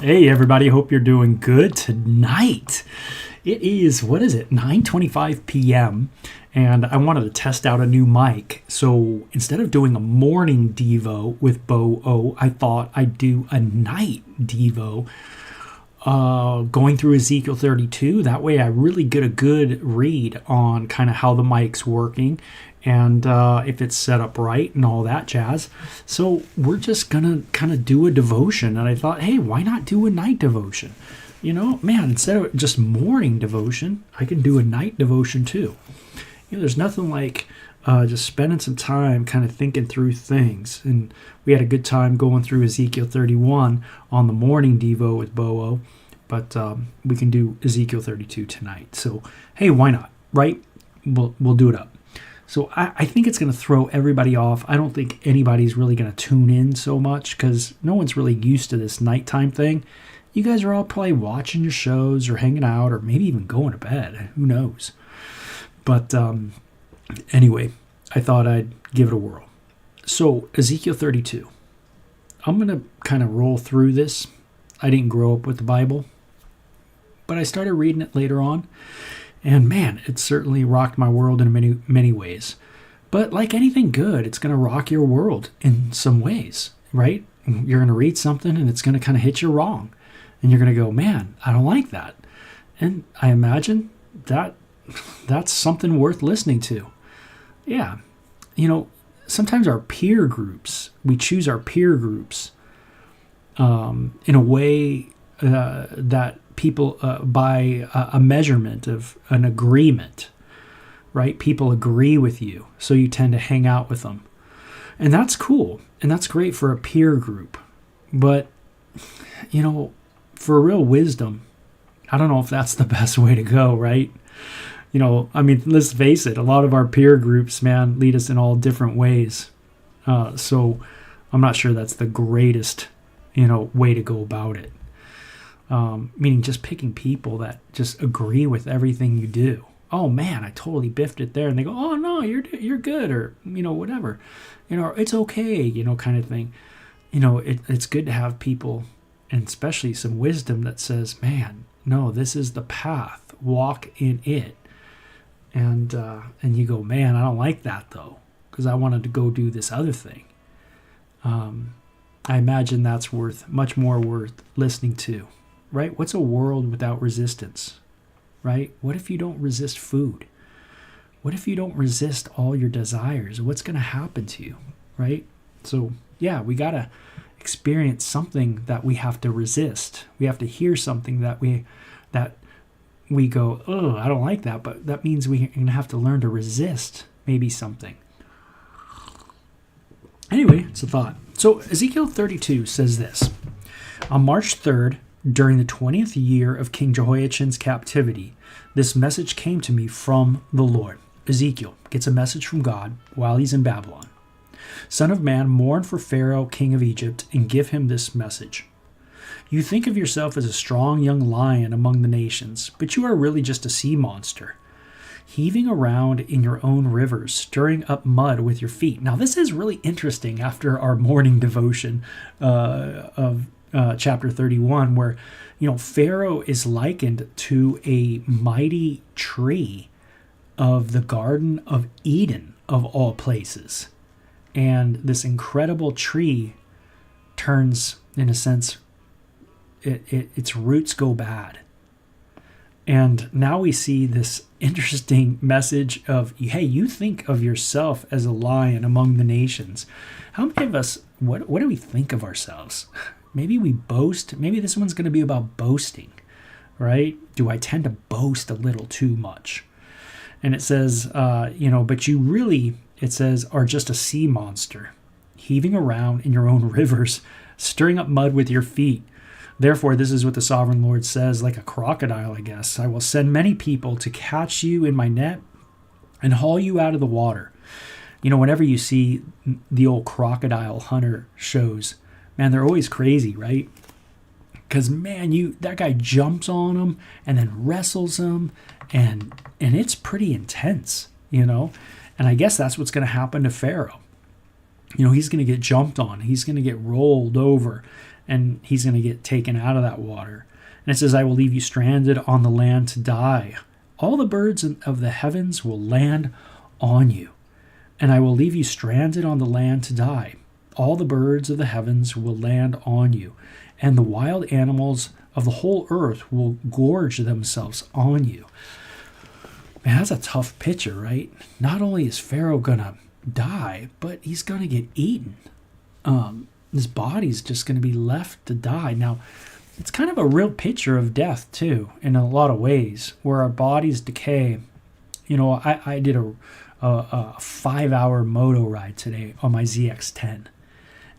Hey everybody, hope you're doing good tonight. It is, 9:25 p.m. and I wanted to test out a new mic. So instead of doing a morning Devo with Bo O, I thought I'd do a night Devo going through Ezekiel 32. That way I really get a good read on kind of how the mic's working and if it's set up right and all that jazz. So we're just gonna kind of do a devotion, and I thought, hey, why not do a night devotion? You know, man, instead of just morning devotion, I can do a night devotion too. You know, there's nothing like just spending some time kind of thinking through things. And we had a good time going through Ezekiel 31 on the morning Devo with Bo-O, but we can do Ezekiel 32 tonight. So, hey, why not, right? We'll do it up. So I think it's going to throw everybody off. I don't think anybody's really going to tune in so much because no one's really used to this nighttime thing. You guys are all probably watching your shows or hanging out or maybe even going to bed. Who knows? But anyway, I thought I'd give it a whirl. So Ezekiel 32. I'm going to kind of roll through this. I didn't grow up with the Bible, but I started reading it later on. And man, it certainly rocked my world in many, many ways. But like anything good, it's going to rock your world in some ways, right? You're going to read something and it's going to kind of hit you wrong. And you're going to go, man, I don't like that. And I imagine that's something worth listening to. Yeah. You know, sometimes our peer groups, we choose our peer groups in a way that people by a measurement of an agreement, right? People agree with you, so you tend to hang out with them. And that's cool, and that's great for a peer group. But, you know, for real wisdom, I don't know if that's the best way to go, right? You know, I mean, let's face it, a lot of our peer groups, man, lead us in all different ways. So I'm not sure that's the greatest, way to go about it. Meaning just picking people that just agree with everything you do. Oh man, I totally biffed it there. And they go, oh no, you're good, or, whatever. It's okay, kind of thing. It's good to have people, and especially some wisdom that says, man, no, this is the path. Walk in it. And you go, man, I don't like that though. because I wanted to go do this other thing. I imagine that's much more worth listening to, right? What's a world without resistance, right? What if you don't resist food? What if you don't resist all your desires? What's going to happen to you, right? So, yeah, we got to experience something that we have to resist. We have to hear something that we go, oh, I don't like that, but that means we're going to have to learn to resist maybe something. Anyway, it's a thought. So Ezekiel 32 says this: on March 3rd, during the 20th year of King Jehoiachin's captivity, this message came to me from the Lord. Ezekiel gets a message from God while he's in Babylon. Son of man, mourn for Pharaoh, king of Egypt, and give him this message. You think of yourself as a strong young lion among the nations, but you are really just a sea monster, heaving around in your own rivers, stirring up mud with your feet. Now, this is really interesting after our morning devotion of chapter 31, where, Pharaoh is likened to a mighty tree of the Garden of Eden, of all places. And this incredible tree turns, in a sense, its roots go bad. And now we see this interesting message of, hey, you think of yourself as a lion among the nations. How many of us, what do we think of ourselves? Maybe we boast. Maybe this one's going to be about boasting, right? Do I tend to boast a little too much? And it says, but you really, it says, are just a sea monster, heaving around in your own rivers, stirring up mud with your feet. Therefore, this is what the sovereign Lord says, like a crocodile, I guess. I will send many people to catch you in my net and haul you out of the water. Whenever you see the old crocodile hunter shows, man, they're always crazy, right? Because, man, that guy jumps on them and then wrestles them, and it's pretty intense, And I guess that's what's going to happen to Pharaoh. He's going to get jumped on. He's going to get rolled over, and he's going to get taken out of that water. And it says, I will leave you stranded on the land to die. All the birds of the heavens will land on you, and I will leave you stranded on the land to die. All the birds of the heavens will land on you, and the wild animals of the whole earth will gorge themselves on you. Man, that's a tough picture, right? Not only is Pharaoh going to die, but he's going to get eaten. His body's just going to be left to die. Now, it's kind of a real picture of death, too, in a lot of ways, where our bodies decay. I did a 5-hour moto ride today on my ZX-10.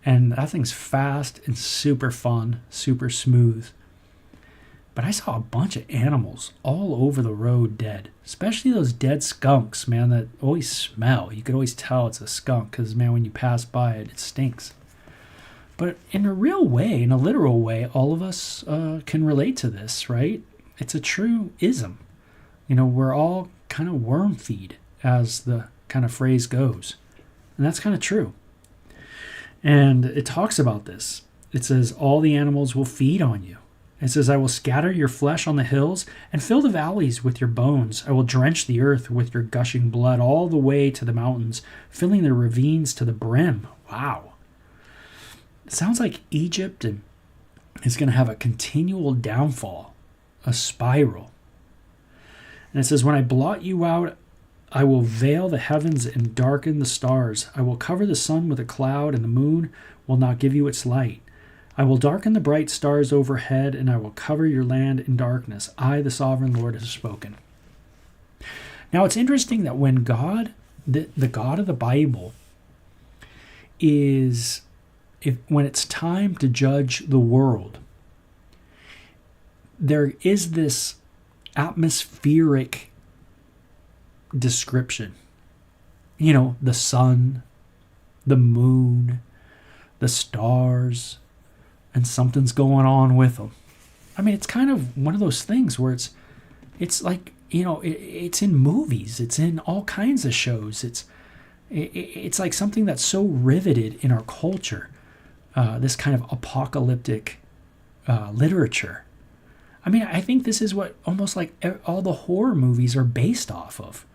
And that thing's fast and super fun, super smooth. But I saw a bunch of animals all over the road dead, especially those dead skunks, man, that always smell. You could always tell it's a skunk because, man, when you pass by it, it stinks. But in a real way, in a literal way, all of us can relate to this, right? It's a true ism. We're all kind of worm feed, as the kind of phrase goes. And that's kind of true. And it talks about this. It says, all the animals will feed on you. It says, I will scatter your flesh on the hills and fill the valleys with your bones. I will drench the earth with your gushing blood all the way to the mountains, filling the ravines to the brim. Wow. It sounds like Egypt is going to have a continual downfall, a spiral. And it says, when I blot you out, I will veil the heavens and darken the stars. I will cover the sun with a cloud, and the moon will not give you its light. I will darken the bright stars overhead, and I will cover your land in darkness. I, the sovereign Lord, have spoken. Now, it's interesting that when God, the God of the Bible, when it's time to judge the world, there is this atmospheric description. The sun, the moon, the stars, and something's going on with them. I mean, it's kind of one of those things where it's like, it's in movies, it's in all kinds of shows. It's like something that's so riveted in our culture, this kind of apocalyptic literature. I mean, I think this is what almost like all the horror movies are based off of.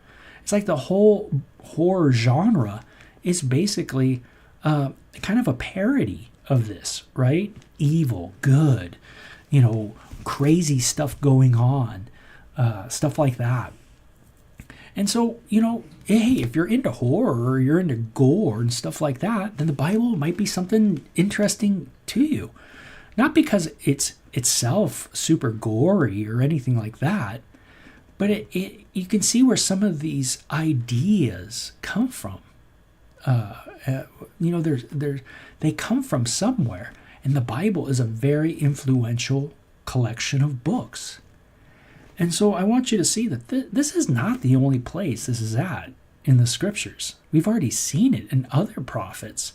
It's like the whole horror genre is basically kind of a parody of this, right? Evil, good, crazy stuff going on, stuff like that. And so, hey, if you're into horror or you're into gore and stuff like that, then the Bible might be something interesting to you. Not because it's itself super gory or anything like that, but you can see where some of these ideas come from. They come from somewhere, and the Bible is a very influential collection of books. And so I want you to see that this is not the only place this is at in the scriptures. We've already seen it in other prophets,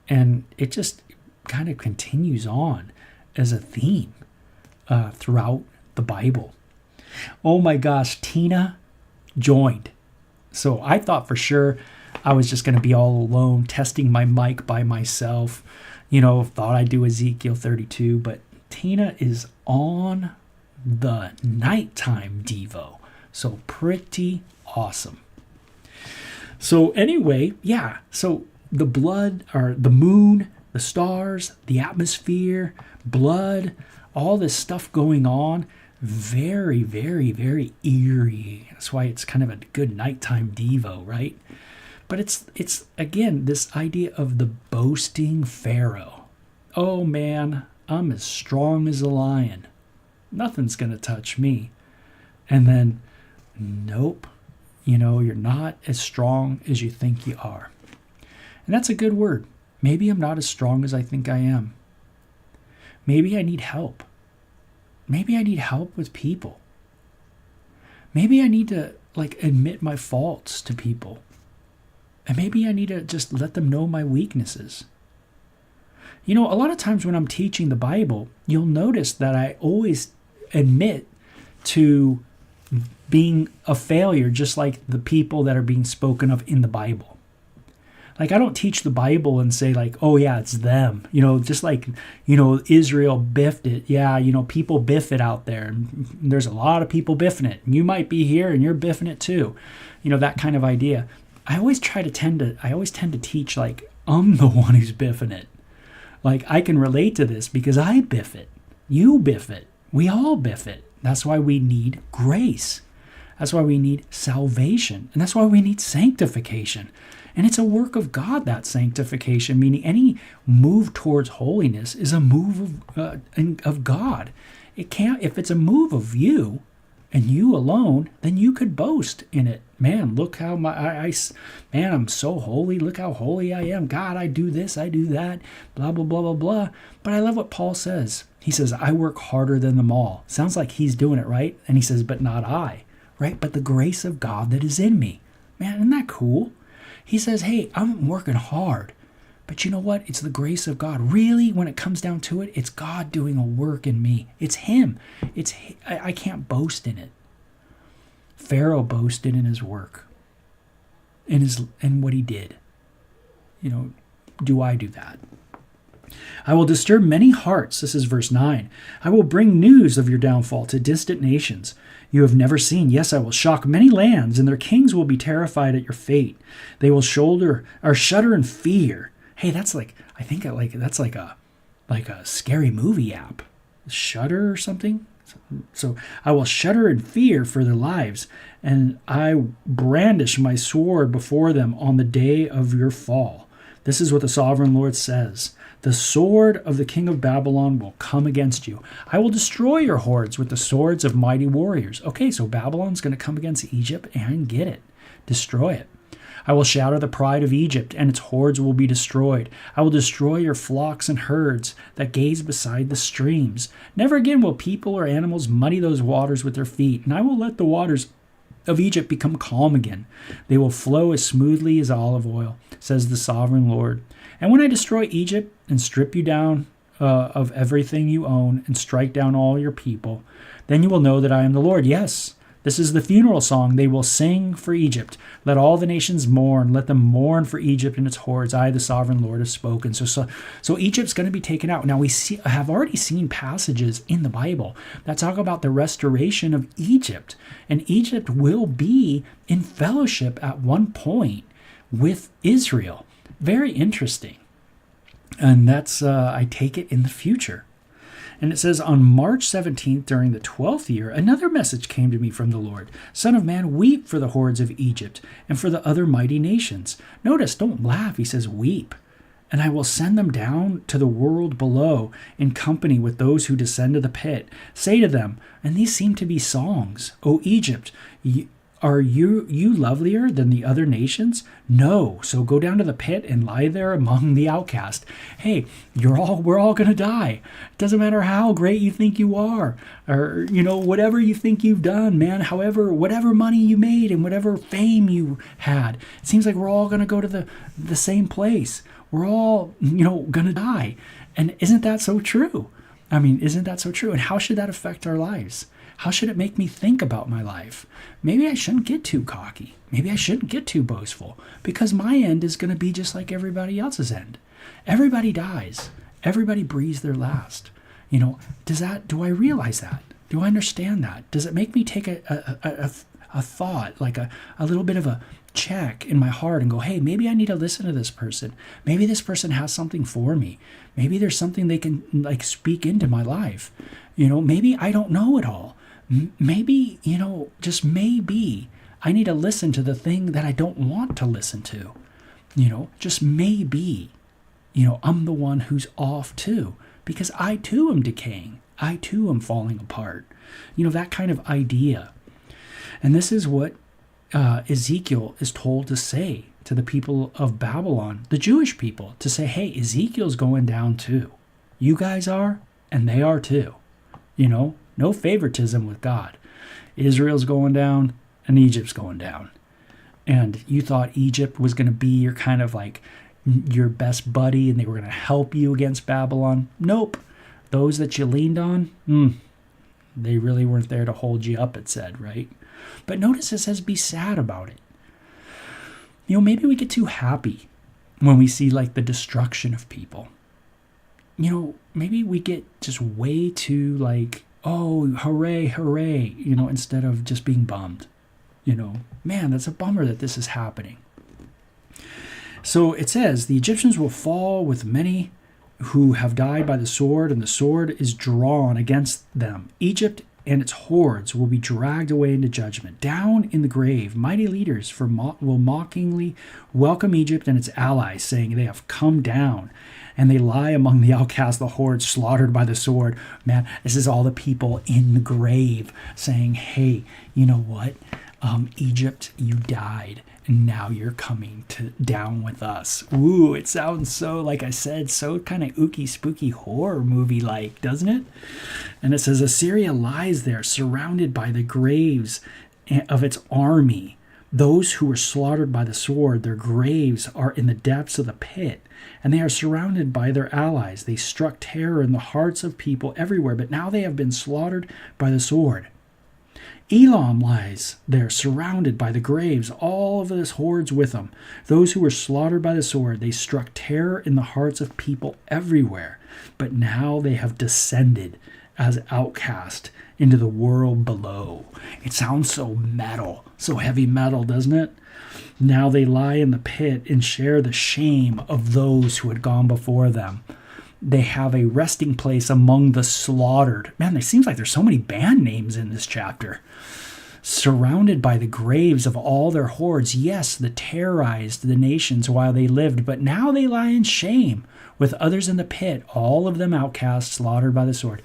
and it just kind of continues on as a theme throughout the Bible. Oh my gosh, Tina joined. So I thought for sure I was just going to be all alone testing my mic by myself. Thought I'd do Ezekiel 32, but Tina is on the nighttime Devo. So pretty awesome. So anyway, yeah. So the blood, or the moon, the stars, the atmosphere, blood, all this stuff going on, very, very, very eerie. That's why it's kind of a good nighttime Devo, right? But it's again, this idea of the boasting Pharaoh. Oh man, I'm as strong as a lion. Nothing's going to touch me. And then, nope, you're not as strong as you think you are. And that's a good word. Maybe I'm not as strong as I think I am. Maybe I need help. Maybe I need help with people. Maybe I need to admit my faults to people. And maybe I need to just let them know my weaknesses. A lot of times when I'm teaching the Bible, you'll notice that I always admit to being a failure, just like the people that are being spoken of in the Bible. I don't teach the Bible and say oh yeah, it's them. Just Israel biffed it. Yeah, people biff it out there. And there's a lot of people biffing it. You might be here and you're biffing it too. That kind of idea. I always tend to teach I'm the one who's biffing it. I can relate to this because I biff it. You biff it. We all biff it. That's why we need grace. That's why we need salvation. And that's why we need sanctification. And it's a work of God, that sanctification, meaning any move towards holiness is a move of God. It can't, if it's a move of you and you alone, then you could boast in it. Man, look how I'm so holy. Look how holy I am. God, I do this, I do that, blah, blah, blah, blah, blah. But I love what Paul says. He says, I work harder than them all. Sounds like he's doing it, right? And he says, but not I, right? But the grace of God that is in me. Man, isn't that cool? He says, hey, I'm working hard. But you know what? It's the grace of God. Really, when it comes down to it, it's God doing a work in me. It's him. I can't boast in it. Pharaoh boasted in his work, in what he did. Do I do that? I will disturb many hearts. This is verse 9. I will bring news of your downfall to distant nations you have never seen. Yes, I will shock many lands, and their kings will be terrified at your fate. They will shudder in fear. Hey, that's that's like a scary movie app. Shudder or something. So I will shudder in fear for their lives, and I brandish my sword before them on the day of your fall. This is what the sovereign Lord says. The sword of the king of Babylon will come against you. I will destroy your hordes with the swords of mighty warriors. Okay, so Babylon's going to come against Egypt and get it. Destroy it. I will shatter the pride of Egypt, and its hordes will be destroyed. I will destroy your flocks and herds that gaze beside the streams. Never again will people or animals muddy those waters with their feet, and I will let the waters of Egypt become calm again. They will flow as smoothly as olive oil, says the sovereign Lord. And when I destroy Egypt and strip you down of everything you own and strike down all your people, then you will know that I am the Lord. Yes, this is the funeral song they will sing for Egypt. Let all the nations mourn. Let them mourn for Egypt and its hordes. I, the sovereign Lord, have spoken. So Egypt's going to be taken out. Now, we have already seen passages in the Bible that talk about the restoration of Egypt. And Egypt will be in fellowship at one point with Israel. Very interesting. And that's, I take it, in the future. And it says, on March 17th, during the 12th year, another message came to me from the Lord. Son of man, weep for the hordes of Egypt and for the other mighty nations. Notice, don't laugh. He says, weep. And I will send them down to the world below in company with those who descend to the pit. Say to them, and these seem to be songs, O Egypt, are you lovelier than the other nations? No. So go down to the pit and lie there among the outcast. Hey, we're all going to die. It doesn't matter how great you think you are, or, whatever you think you've done, man. However, whatever money you made and whatever fame you had, it seems like we're all going to go to the same place. We're all, going to die. And isn't that so true? Isn't that so true? And how should that affect our lives? How should it make me think about my life? Maybe I shouldn't get too cocky. Maybe I shouldn't get too boastful, because my end is going to be just like everybody else's end. Everybody dies. Everybody breathes their last. Do I realize that? Do I understand that? Does it make me take a thought, like a little bit of a check in my heart and go, hey, maybe I need to listen to this person. Maybe this person has something for me. Maybe there's something they can speak into my life. Maybe I don't know it all. Maybe, just maybe I need to listen to the thing that I don't want to listen to. Just maybe, I'm the one who's off too, because I too am decaying. I too am falling apart. That kind of idea. And this is what Ezekiel is told to say to the people of Babylon, the Jewish people, to say, hey, Ezekiel's going down too. You guys are, and they are too. No favoritism with God. Israel's going down and Egypt's going down. And you thought Egypt was going to be your kind of like your best buddy and they were going to help you against Babylon. Nope. Those that you leaned on, they really weren't there to hold you up, it said, right? But notice it says be sad about it. Maybe we get too happy when we see like the destruction of people. Maybe we get just way too like, oh, hooray, hooray, instead of just being bummed. Man, that's a bummer that this is happening. So it says, the Egyptians will fall with many who have died by the sword, and the sword is drawn against them. Egypt and its hordes will be dragged away into judgment. Down in the grave, mighty leaders will mockingly welcome Egypt and its allies, saying they have come down. And they lie among the outcasts, the hordes slaughtered by the sword. Man, this is all the people in the grave saying, hey, you know what? Egypt, you died, and now you're coming down with us. Ooh, it sounds so, like I said, so kind of ooky, spooky horror movie-like, doesn't it? And it says, Assyria lies there, surrounded by the graves of its army. Those who were slaughtered by the sword, their graves are in the depths of the pit, and they are surrounded by their allies. They struck terror in the hearts of people everywhere, but now they have been slaughtered by the sword. Elam lies there, surrounded by the graves, all of his hordes with them. Those who were slaughtered by the sword, they struck terror in the hearts of people everywhere, but now they have descended as outcast into the world below. It sounds so metal, so heavy metal, doesn't it? Now they lie in the pit and share the shame of those who had gone before them. They have a resting place among the slaughtered. Man, it seems like there's so many band names in this chapter. Surrounded by the graves of all their hordes. Yes, that terrorized the nations while they lived, but now they lie in shame with others in the pit, all of them outcasts, slaughtered by the sword.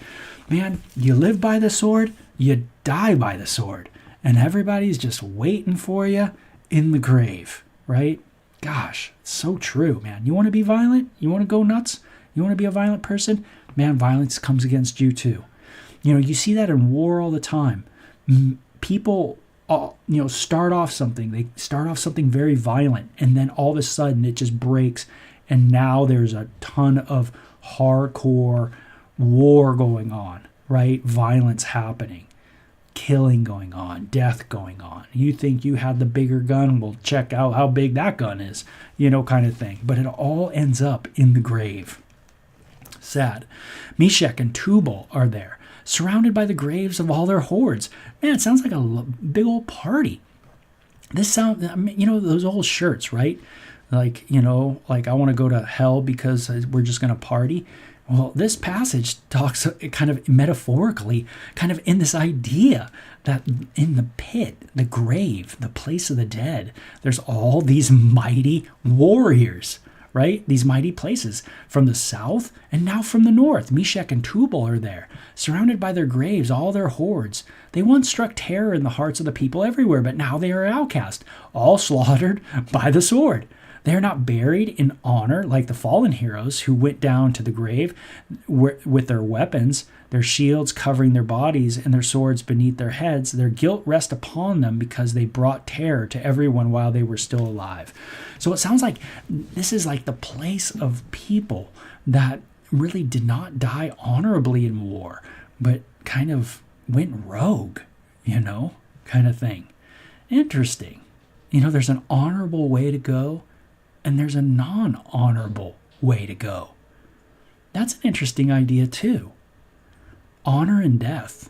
Man, you live by the sword, you die by the sword. And everybody's just waiting for you in the grave, right? Gosh, it's so true, man. You want to be violent? You want to go nuts? You want to be a violent person? Man, violence comes against you too. You see that in war all the time. People, start off something. They start off something very violent, and then all of a sudden it just breaks, and now there's a ton of hardcore war going on, right? Violence happening, killing going on, death going on. You think you had the bigger gun? Well, check out how big that gun is, kind of thing. But it all ends up in the grave. Sad. Meshach and Tubal are there, surrounded by the graves of all their hordes. Man, it sounds like a big old party. This sound, I mean, those old shirts, right? Like, like I want to go to hell because we're just going to party. Well, this passage talks kind of metaphorically, kind of in this idea that in the pit, the grave, the place of the dead, there's all these mighty warriors, right? These mighty places from the south and now from the north. Meshach and Tubal are there, surrounded by their graves, all their hordes. They once struck terror in the hearts of the people everywhere, but now they are outcast, all slaughtered by the sword. They are not buried in honor like the fallen heroes who went down to the grave with their weapons, their shields covering their bodies and their swords beneath their heads. Their guilt rests upon them because they brought terror to everyone while they were still alive. So it sounds like this is like the place of people that really did not die honorably in war, but kind of went rogue, kind of thing. Interesting. There's an honorable way to go, and there's a non-honorable way to go. That's an interesting idea too. Honor and death.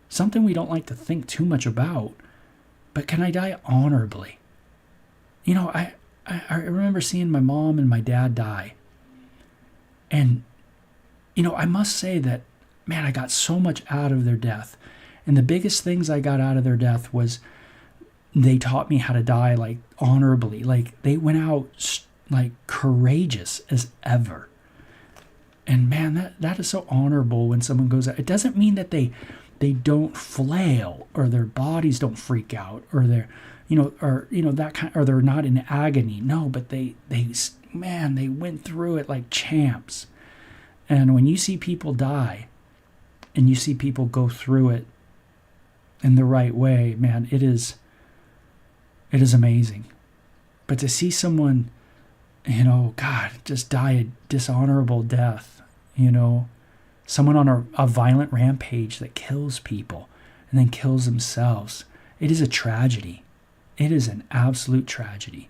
Something we don't like to think too much about, but can I die honorably? I remember seeing my mom and my dad die. And, I must say that, man, I got so much out of their death. And the biggest things I got out of their death was they taught me how to die like honorably. Like they went out like courageous as ever. And man, that is so honorable when someone goes out. It doesn't mean that they don't flail or their bodies don't freak out or they're, that kind, or they're not in agony. No, but they went through it like champs. And when you see people die and you see people go through it in the right way, man, it is amazing. But to see someone, God, just die a dishonorable death, someone on a violent rampage that kills people and then kills themselves, it is a tragedy. It is an absolute tragedy.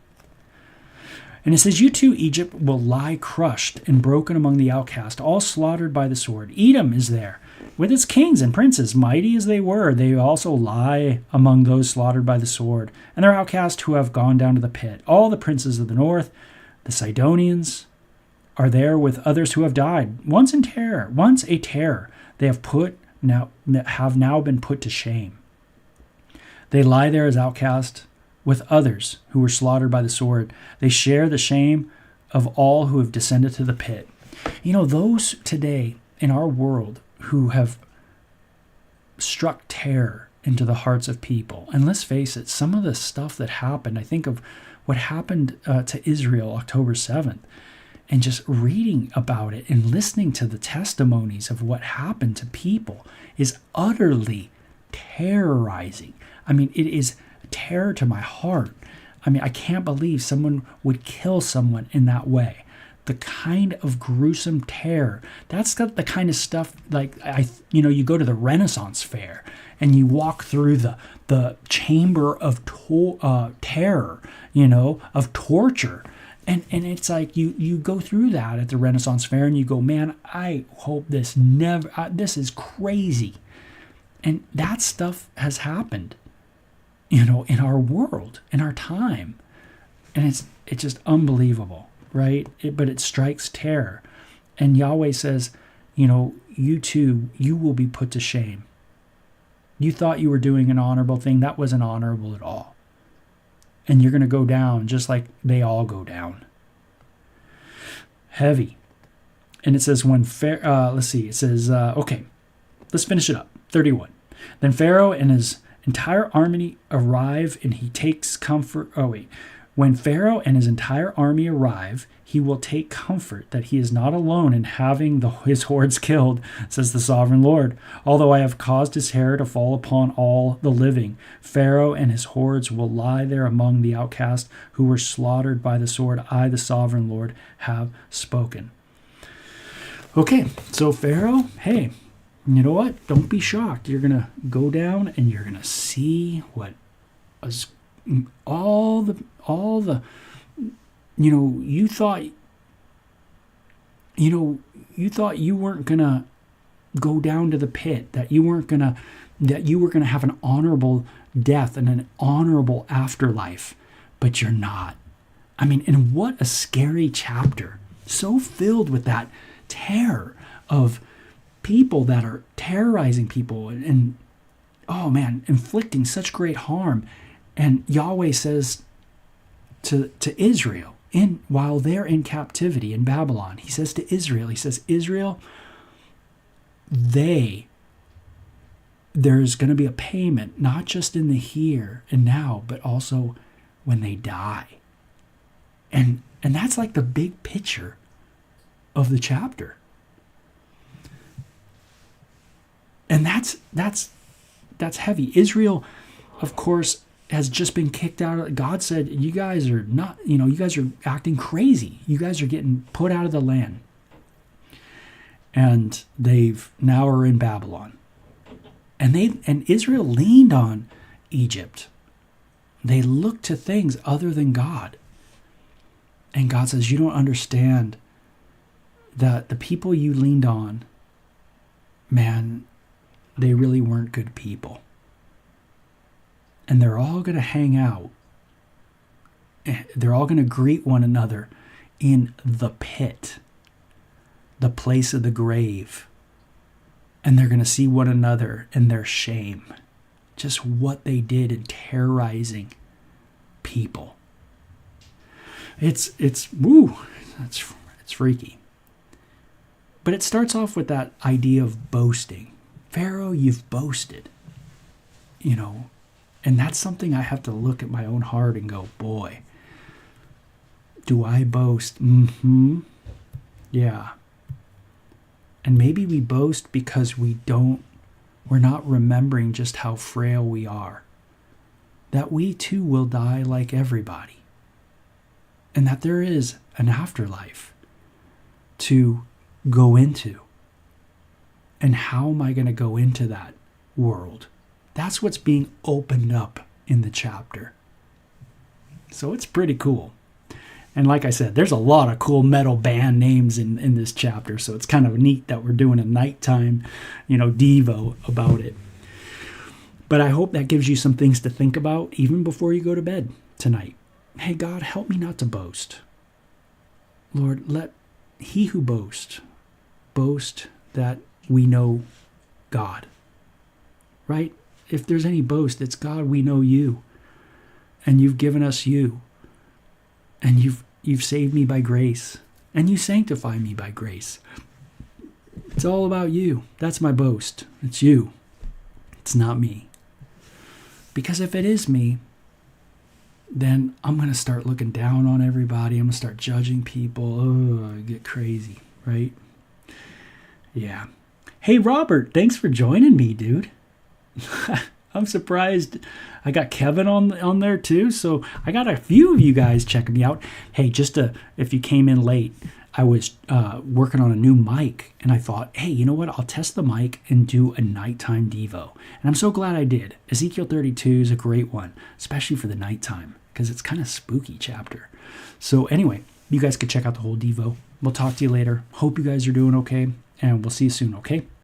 And it says, you too, Egypt, will lie crushed and broken among the outcast, all slaughtered by the sword. Edom is there, with its kings and princes, mighty as they were. They also lie among those slaughtered by the sword, and their outcasts who have gone down to the pit. All the princes of the north, the Sidonians, are there with others who have died. Once a terror, they have now been put to shame. They lie there as outcasts with others who were slaughtered by the sword. They share the shame of all who have descended to the pit. Those today in our world who have struck terror into the hearts of people. And let's face it, some of the stuff that happened, I think of what happened to Israel October 7th, and just reading about it and listening to the testimonies of what happened to people is utterly terrorizing. I mean, it is terror to my heart. I mean, I can't believe someone would kill someone in that way. The kind of gruesome terror, that's got the kind of stuff like, you go to the Renaissance Fair and you walk through the chamber of terror, of torture. And it's like you go through that at the Renaissance Fair and you go, man, I hope this is crazy. And that stuff has happened, in our world, in our time. And it's just unbelievable, right? But it strikes terror. And Yahweh says, you too, you will be put to shame. You thought you were doing an honorable thing. That wasn't honorable at all. And you're going to go down just like they all go down. Heavy. And it says okay, let's finish it up. 31. Then Pharaoh and his entire army arrive, and he takes comfort. When Pharaoh and his entire army arrive, he will take comfort that he is not alone in having his hordes killed, says the sovereign Lord. Although I have caused his hair to fall upon all the living, Pharaoh and his hordes will lie there among the outcasts who were slaughtered by the sword. I, the sovereign Lord, have spoken. Okay, so Pharaoh, hey, you know what? Don't be shocked. You're going to go down and you're going to see what was all the you thought you thought you weren't going to go down to the pit, that you weren't going to that you were going to have an honorable death and an honorable afterlife, but you're not. I mean, and what a scary chapter. So filled with that terror of people that are terrorizing people and oh man, inflicting such great harm. And Yahweh says to Israel, while they're in captivity in Babylon, he says to Israel, he says, Israel, there's going to be a payment, not just in the here and now, but also when they die. And that's like the big picture of the chapter. And that's heavy. Israel, of course, has just been kicked out. God said, you guys are not, you guys are acting crazy. You guys are getting put out of the land. And they've now are in Babylon. And Israel leaned on Egypt. They looked to things other than God. And God says, you don't understand that the people you leaned on, man, they really weren't good people. And they're all going to hang out. They're all going to greet one another in the pit, the place of the grave. And they're going to see one another in their shame. Just what they did in terrorizing people. It's freaky. But it starts off with that idea of boasting. Pharaoh, you've boasted. And that's something I have to look at my own heart and go, boy, do I boast? Mm-hmm. Yeah. And maybe we boast because we're not remembering just how frail we are. That we too will die like everybody. And that there is an afterlife to go into. And how am I going to go into that world? That's what's being opened up in the chapter. So it's pretty cool. And like I said, there's a lot of cool metal band names in this chapter. So it's kind of neat that we're doing a nighttime, Devo about it. But I hope that gives you some things to think about even before you go to bed tonight. Hey, God, help me not to boast. Lord, let he who boast that we know God. Right? If there's any boast, it's God, we know you. And you've given us you. And you've saved me by grace. And you sanctify me by grace. It's all about you. That's my boast. It's you. It's not me. Because if it is me, then I'm going to start looking down on everybody. I'm going to start judging people. Oh, I get crazy, right? Yeah. Hey, Robert, thanks for joining me, dude. I'm surprised. I got Kevin on there too. So I got a few of you guys checking me out. Hey, if you came in late, I was working on a new mic and I thought, hey, you know what? I'll test the mic and do a nighttime Devo. And I'm so glad I did. Ezekiel 32 is a great one, especially for the nighttime because it's kind of spooky chapter. So anyway, you guys could check out the whole Devo. We'll talk to you later. Hope you guys are doing okay and we'll see you soon, okay?